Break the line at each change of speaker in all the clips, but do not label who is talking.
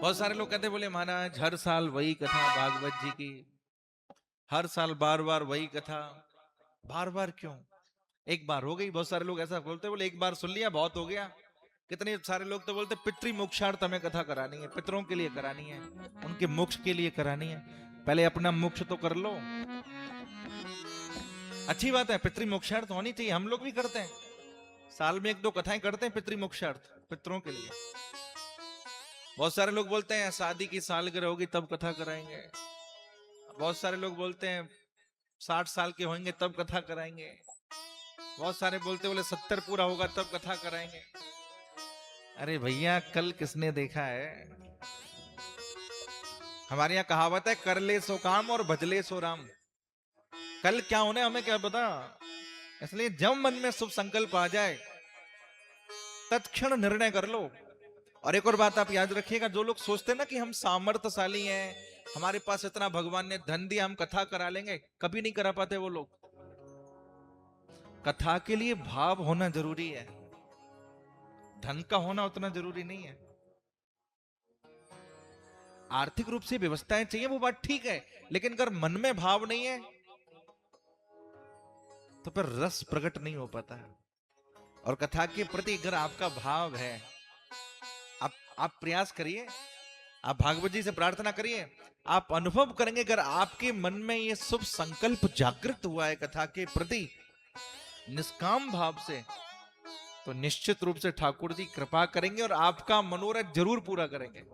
बहुत सारे लोग कहते बोले महाराज हर साल वही कथा भागवत जी की, हर साल बार बार वही कथा, बार बार क्यों? एक बार हो गई। बहुत सारे लोग ऐसा बोलते बोले एक बार सुन लिया बहुत हो गया। कितने सारे लोग तो बोलते पितृ मोक्षार्थ हमें कथा करानी है, पितरों के लिए करानी है, उनके मोक्ष के लिए करानी है। पहले अपना मोक्ष तो कर लो। अच्छी बात है, पितृ मोक्षार्थ होनी चाहिए, हम लोग भी करते हैं, साल में एक दो कथाएं करते हैं पितृ मोक्षार्थ, पितरों के लिए। बहुत सारे लोग बोलते हैं शादी की सालगिरह होगी तब कथा कराएंगे। बहुत सारे लोग बोलते हैं 60 साल के होंगे तब कथा कराएंगे। बहुत सारे बोलते बोले 70 पूरा होगा तब कथा कराएंगे। अरे भैया कल किसने देखा है? हमारे यहाँ कहावत है कर ले सो काम और भजले सो राम। कल क्या होने हमें क्या पता। इसलिए जब मन में शुभ संकल्प आ जाए तत्क्षण निर्णय कर लो। और एक और बात आप याद रखिएगा, जो लोग सोचते हैं ना कि हम सामर्थ्यशाली हैं, हमारे पास इतना भगवान ने धन दिया हम कथा करा लेंगे, कभी नहीं करा पाते वो लोग। कथा के लिए भाव होना जरूरी है, धन का होना उतना जरूरी नहीं है। आर्थिक रूप से व्यवस्थाएं चाहिए वो बात ठीक है, लेकिन अगर मन में भाव नहीं है तो फिर रस प्रकट नहीं हो पाता है। और कथा के प्रति अगर आपका भाव है, आप प्रयास करिए, आप भागवत जी से प्रार्थना करिए, आप अनुभव करेंगे अगर आपके मन में ये शुभ संकल्प जागृत हुआ है कथा के प्रति निष्काम भाव से, तो निश्चित रूप से ठाकुर जी कृपा करेंगे और आपका मनोरथ जरूर पूरा करेंगे।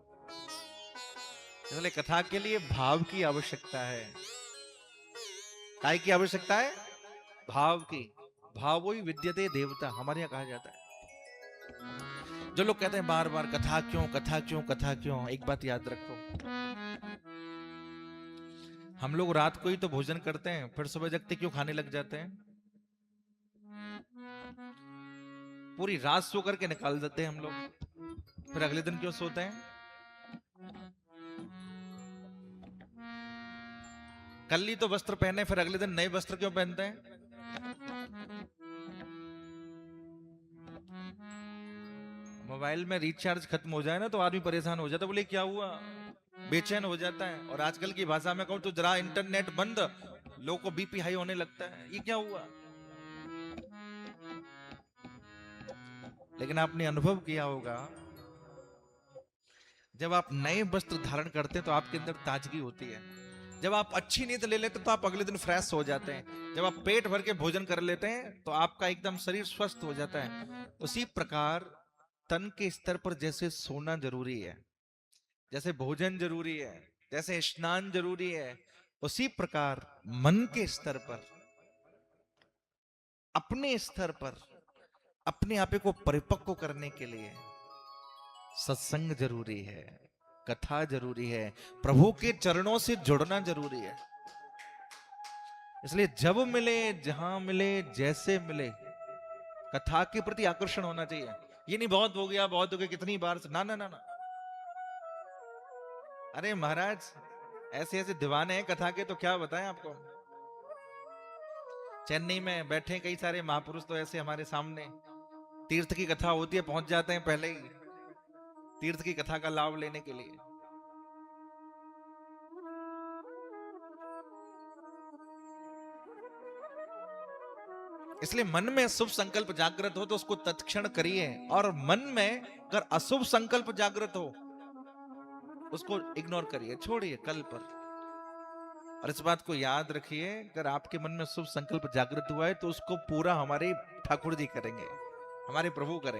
इसलिए कथा के लिए भाव की आवश्यकता है। काय की आवश्यकता है? भाव की। भावो ही विद्यते देवता, हमारे यहां कहा जाता है। जो लोग कहते हैं बार बार कथा क्यों कथा क्यों कथा क्यों, एक बात याद रखो, हम लोग रात को ही तो भोजन करते हैं, फिर सुबह जगते क्यों खाने लग जाते हैं? पूरी रात सो करके निकाल देते हैं हम लोग, फिर अगले दिन क्यों सोते हैं? कल ही तो वस्त्र पहने, फिर अगले दिन नए वस्त्र क्यों पहनते हैं? मोबाइल में रिचार्ज खत्म हो जाए ना तो आदमी परेशान हो जाता है, बोले क्या हुआ, बेचैन हो जाता है। और आजकल की भाषा में कहूं तो जरा इंटरनेट बंद, लोगों को बीपी हाई होने लगता है, ये क्या हुआ? लेकिन आपने अनुभव किया होगा जब आप नए वस्त्र धारण करते हैं तो आपके अंदर ताजगी होती है। जब आप अच्छी नींद ले लेते हैं तो आप अगले दिन फ्रेश हो जाते हैं। जब आप पेट भर के भोजन कर लेते हैं तो आपका एकदम शरीर स्वस्थ हो जाता है। उसी प्रकार तन के स्तर पर जैसे सोना जरूरी है, जैसे भोजन जरूरी है, जैसे स्नान जरूरी है, उसी प्रकार मन के स्तर पर, अपने स्तर पर अपने आप को परिपक्व करने के लिए सत्संग जरूरी है, कथा जरूरी है, प्रभु के चरणों से जुड़ना जरूरी है। इसलिए जब मिले, जहां मिले, जैसे मिले, कथा के प्रति आकर्षण होना चाहिए। ये नहीं बहुत हो गया बहुत हो गया कितनी बार से, ना ना ना ना। अरे महाराज ऐसे ऐसे दीवाने हैं कथा के, तो क्या बताएं आपको। चेन्नई में बैठे कई सारे महापुरुष तो ऐसे हमारे सामने, तीर्थ की कथा होती है पहुंच जाते हैं पहले ही तीर्थ की कथा का लाभ लेने के लिए। इसलिए मन में शुभ संकल्प जागृत हो तो उसको तत्क्षण करिए, और मन में अगर अशुभ संकल्प जागृत हो उसको इग्नोर करिए, छोड़िए कल पर। और इस बात को याद रखिए, अगर आपके मन में शुभ संकल्प जागृत हुआ है तो उसको पूरा हमारे ठाकुर जी करेंगे, हमारे प्रभु करेंगे।